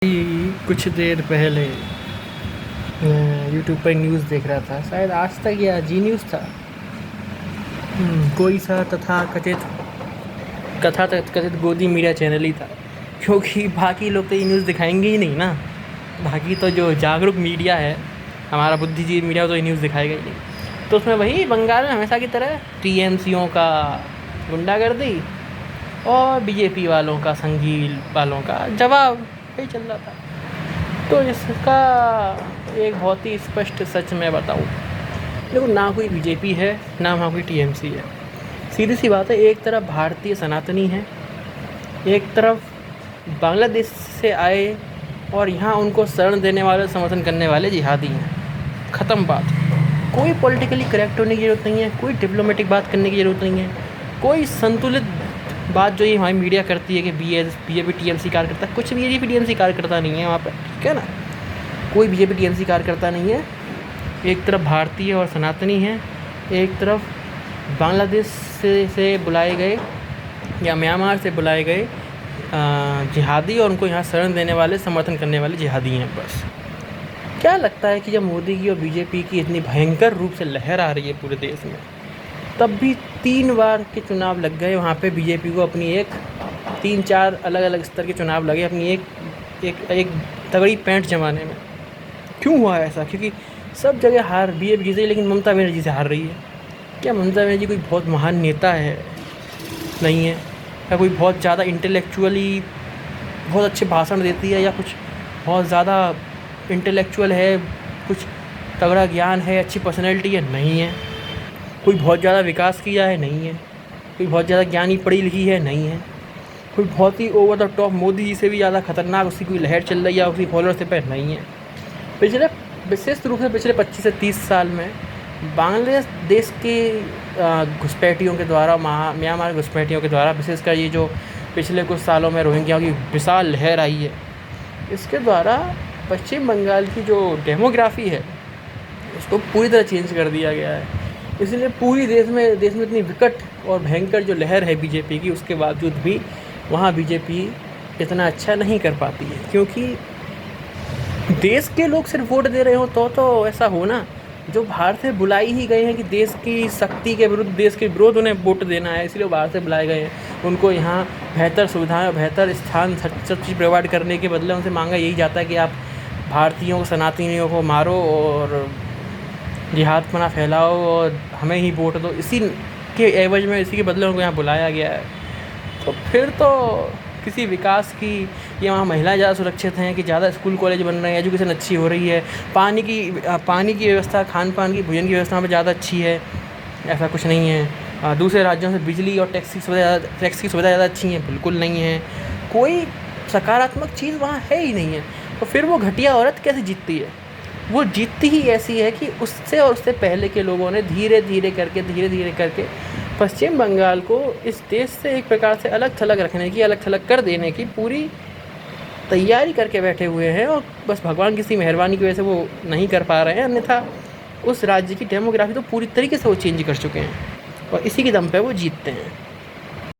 कुछ देर पहले मैं यूट्यूब पर न्यूज़ देख रहा था, शायद आज तक या जी न्यूज़ था। कोई सा कथित गोदी मीडिया चैनल ही था, क्योंकि बाकी लोग तो ये न्यूज़ दिखाएंगे ही नहीं ना। बाकी तो जो जागरूक मीडिया है, हमारा बुद्धिजीवी मीडिया, तो ये न्यूज़ दिखाएगा ही नहीं। तो उसमें वही बंगाल में हमेशा की तरह टीएमसीओं का गुंडागर्दी और बीजेपी वालों का, संघील वालों का जवाब यही चल रहा था। तो इसका एक बहुत ही स्पष्ट सच मैं बताऊं, देखो, ना कोई बीजेपी है ना वहाँ कोई टीएमसी है। सीधी सी बात है, एक तरफ भारतीय सनातनी है, एक तरफ बांग्लादेश से आए और यहाँ उनको शरण देने वाले, समर्थन करने वाले जिहादी हैं। ख़त्म बात। कोई पॉलिटिकली करेक्ट होने की ज़रूरत नहीं है, कोई डिप्लोमेटिक बात करने की ज़रूरत नहीं है, कोई संतुलित बात जो ये हमारी मीडिया करती है कि बीजेपी टीएमसी कार्यकर्ता, कुछ बीजेपी टीएमसी कार्यकर्ता नहीं है वहाँ पर, ठीक है ना। कोई बीजेपी टीएमसी कार्यकर्ता नहीं है। एक तरफ भारतीय और सनातनी हैं, एक तरफ बांग्लादेश से बुलाए गए या म्यांमार से बुलाए गए जिहादी और उनको यहाँ शरण देने वाले, समर्थन करने वाले जिहादी हैं। बस क्या लगता है कि जब मोदी की और बीजेपी की इतनी भयंकर रूप से लहर आ रही है पूरे देश में, तब भी 3 बार के चुनाव लग गए वहाँ पे बीजेपी को अपनी 3-4 अलग अलग स्तर के चुनाव लगे अपनी एक तगड़ी पैंठ जमाने में। क्यों हुआ ऐसा? क्योंकि सब जगह हार बीजेपी जीत रही है, लेकिन ममता बनर्जी से हार रही है। क्या ममता बनर्जी कोई बहुत महान नेता है? नहीं है। या कोई बहुत ज़्यादा इंटेलेक्चुअली बहुत अच्छे भाषण देती है, या कुछ बहुत ज़्यादा इंटेलेक्चुअल है, कुछ तगड़ा ज्ञान है, अच्छी पर्सनैलिटी है? नहीं है। कोई बहुत ज़्यादा विकास किया है? नहीं है। कोई बहुत ज़्यादा ज्ञानी पढ़ी लिखी है? नहीं है। कोई बहुत ही over the top Modi ji से भी ज़्यादा खतरनाक उसकी कोई लहर चल रही है या उसकी फॉलोअर्स पे? नहीं है। विशेष रूप से पिछले 25 से 30 साल में बांग्लादेश के घुसपैठियों के द्वारा, म्यांमार घुसपैठियों के द्वारा, विशेषकर ये जो पिछले कुछ सालों में रोहिंग्या की विशाल लहर आई है, इसके द्वारा पश्चिम बंगाल की जो डेमोग्राफी है उसको पूरी तरह चेंज कर दिया गया है। इसलिए पूरी देश में इतनी विकट और भयंकर जो लहर है बीजेपी की, उसके बावजूद भी वहाँ बीजेपी इतना अच्छा नहीं कर पाती है, क्योंकि देश के लोग सिर्फ वोट दे रहे हो तो ऐसा हो ना, जो बाहर से बुलाई ही गए हैं कि देश की शक्ति के विरुद्ध, देश के विरोध उन्हें वोट देना है, इसलिए बाहर से बुलाए गए हैं। उनको यहाँ बेहतर सुविधाएं, बेहतर स्थान, सब चीज़ प्रोवाइड करने के बदले उनसे मांगा यही जाता है कि आप भारतीयों, सनातनियों को मारो और जिहादपना फैलाओ और हमें ही वोट दो। इसी के एवज में, इसी के बदले उनको यहाँ बुलाया गया है। तो फिर तो किसी विकास की, या वहाँ महिलाएं ज़्यादा सुरक्षित हैं कि ज़्यादा स्कूल कॉलेज बन रहे हैं, एजुकेशन अच्छी हो रही है, पानी की व्यवस्था, खान पान की, भोजन की व्यवस्था वहाँ पर ज़्यादा अच्छी है? ऐसा कुछ नहीं है। दूसरे राज्यों से बिजली और टैक्स की सुविधा ज़्यादा अच्छी हैं? बिल्कुल नहीं है। कोई सकारात्मक चीज़ वहाँ है ही नहीं है। तो फिर वो घटिया औरत कैसे जीतती है? वो जीतती ही ऐसी है कि उससे और उससे पहले के लोगों ने धीरे धीरे करके पश्चिम बंगाल को इस देश से एक प्रकार से अलग थलग रखने की, अलग थलग कर देने की पूरी तैयारी करके बैठे हुए हैं, और बस भगवान की सी मेहरबानी की वजह से वो नहीं कर पा रहे हैं। अन्यथा उस राज्य की डेमोग्राफी तो पूरी तरीके से वो चेंज कर चुके हैं, और इसी के दम पे वो जीतते हैं।